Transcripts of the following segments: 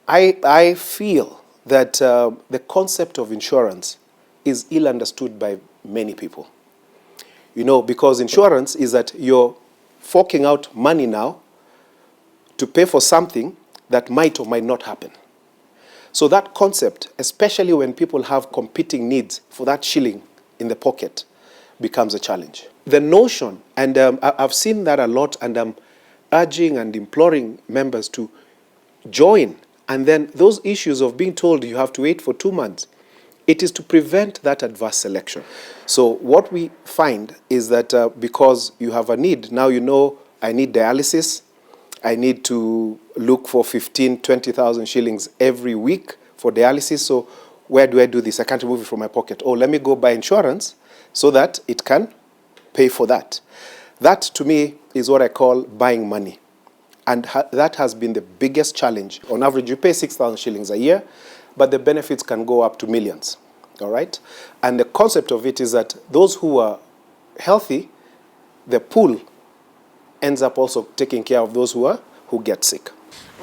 I feel that the concept of insurance is ill understood by many people. You know, because insurance is that you're forking out money now to pay for something that might or might not happen. So that concept, especially when people have competing needs for that shilling in the pocket, becomes a challenge. The notion, and I've seen that a lot, and I'm urging and imploring members to join, and then those issues of being told you have to wait for 2 months, it is to prevent that adverse selection. So what we find is that because you have a need, now you know I need dialysis, I need to look for 15, 20,000 shillings every week for dialysis. So where do I do this? I can't remove it from my pocket. Oh, let me go buy insurance so that it can pay for that. That, to me, is what I call buying money. And that has been the biggest challenge. On average, you pay 6,000 shillings a year, but the benefits can go up to millions. All right? And the concept of it is that those who are healthy, the pool ends up also taking care of those who get sick.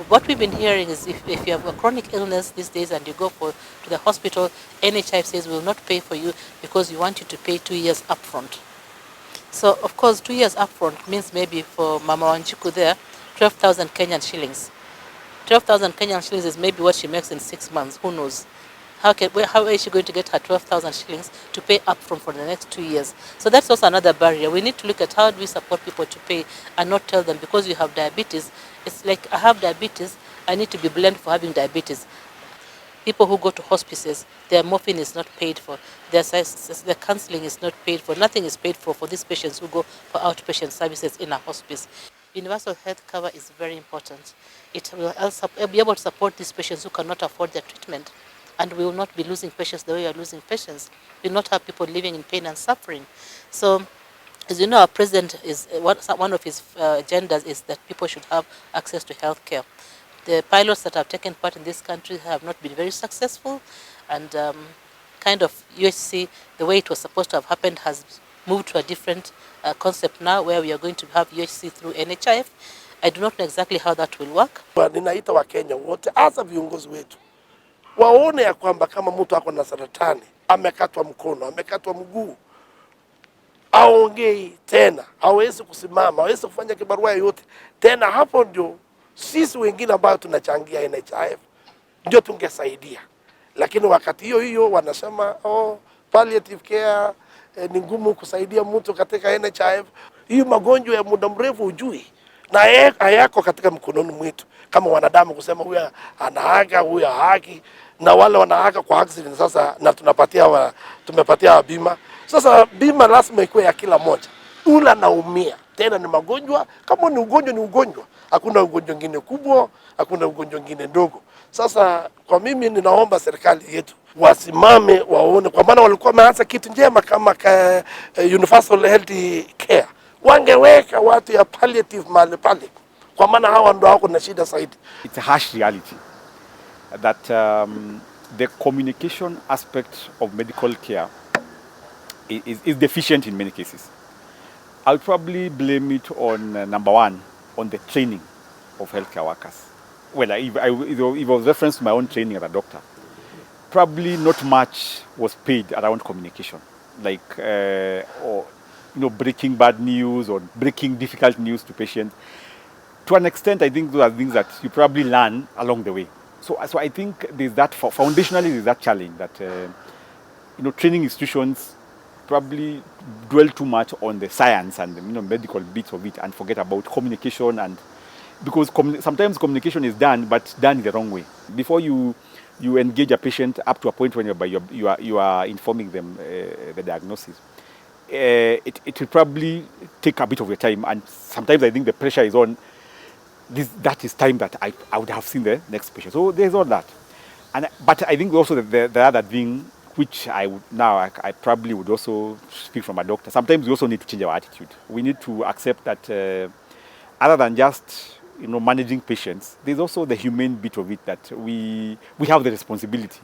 What we've been hearing is if you have a chronic illness these days and you go to the hospital, NHIF says we will not pay for you because we want you to pay 2 years upfront. So, of course, 2 years upfront means maybe for Mama Wanjiku there, 12,000 Kenyan shillings. 12,000 Kenyan shillings is maybe what she makes in 6 months. Who knows? How is she going to get her 12,000 shillings to pay upfront for the next 2 years? So that's also another barrier. We need to look at how do we support people to pay and not tell them because you have diabetes. It's like I have diabetes, I need to be blamed for having diabetes. People who go to hospices, their morphine is not paid for, their counseling is not paid for, nothing is paid for these patients who go for outpatient services in a hospice. Universal health cover is very important. It will also be able to support these patients who cannot afford their treatment. And we will not be losing patients the way we are losing patients. We will not have people living in pain and suffering. So, as you know, our president is one of his agendas is that people should have access to health care. The pilots that have taken part in this country have not been very successful, and kind of UHC, the way it was supposed to have happened, has moved to a different concept now, where we are going to have UHC through NHIF. I do not know exactly how that will work. Ninaita Wakenya wote hasa viongozi wetu waone ya kwamba kama mtu ako na saratani, amekatwa mkono, amekatwa mguu, aongei tena, hawezi kusimama, hawezi kufanya kibarua yote tena, hapo ndio sisi wengine ambao tunachangia NHIF ndio tungesaidia. Lakini wakati hiyo wanasema palliative care ni ngumu kusaidia mtu katika NHIF. Hii magonjwa ya muda mrefu hujui na hayako katika mkononi mwetu kama wanadamu kusema huyu anaaga, huyu haki, na wale wanaaga kwa accident sasa, na tumepatia bima. Sasa bima lazima ikuwe ya kila moja. Ula naumia tena ni magonjwa, kama ni ugonjwa. Hakuna ugonjwa mwingine kubwa, hakuna ugonjwa mwingine ndogo. Sasa kwa mimi ninaomba serikali yetu wasimame waone, kwa maana walikuwa wameanza kitu njema kama universal health care. Wangeweka watu ya palliative mahali pale, kwa maana hawa ndio wako na shida zaidi. It's a harsh reality that the communication aspect of medical care is deficient in many cases. I'll probably blame it on number one, on the training of healthcare workers. Well, if I was reference to my own training as a doctor, probably not much was paid around communication, like or breaking bad news or breaking difficult news to patients. To an extent, I think those are things that you probably learn along the way. So I think there's that foundationally there's that challenge that training institutions probably dwell too much on the science and the medical bits of it and forget about communication, and because sometimes communication is done, but done the wrong way. Before you engage a patient up to a point when you are informing them the diagnosis, it will probably take a bit of your time, and sometimes I think the pressure is on. That is time that I would have seen the next patient. So there's all that, but I think also the other thing, which I probably would also speak from a doctor. Sometimes we also need to change our attitude. We need to accept that other than just managing patients, there's also the humane bit of it that we have the responsibility.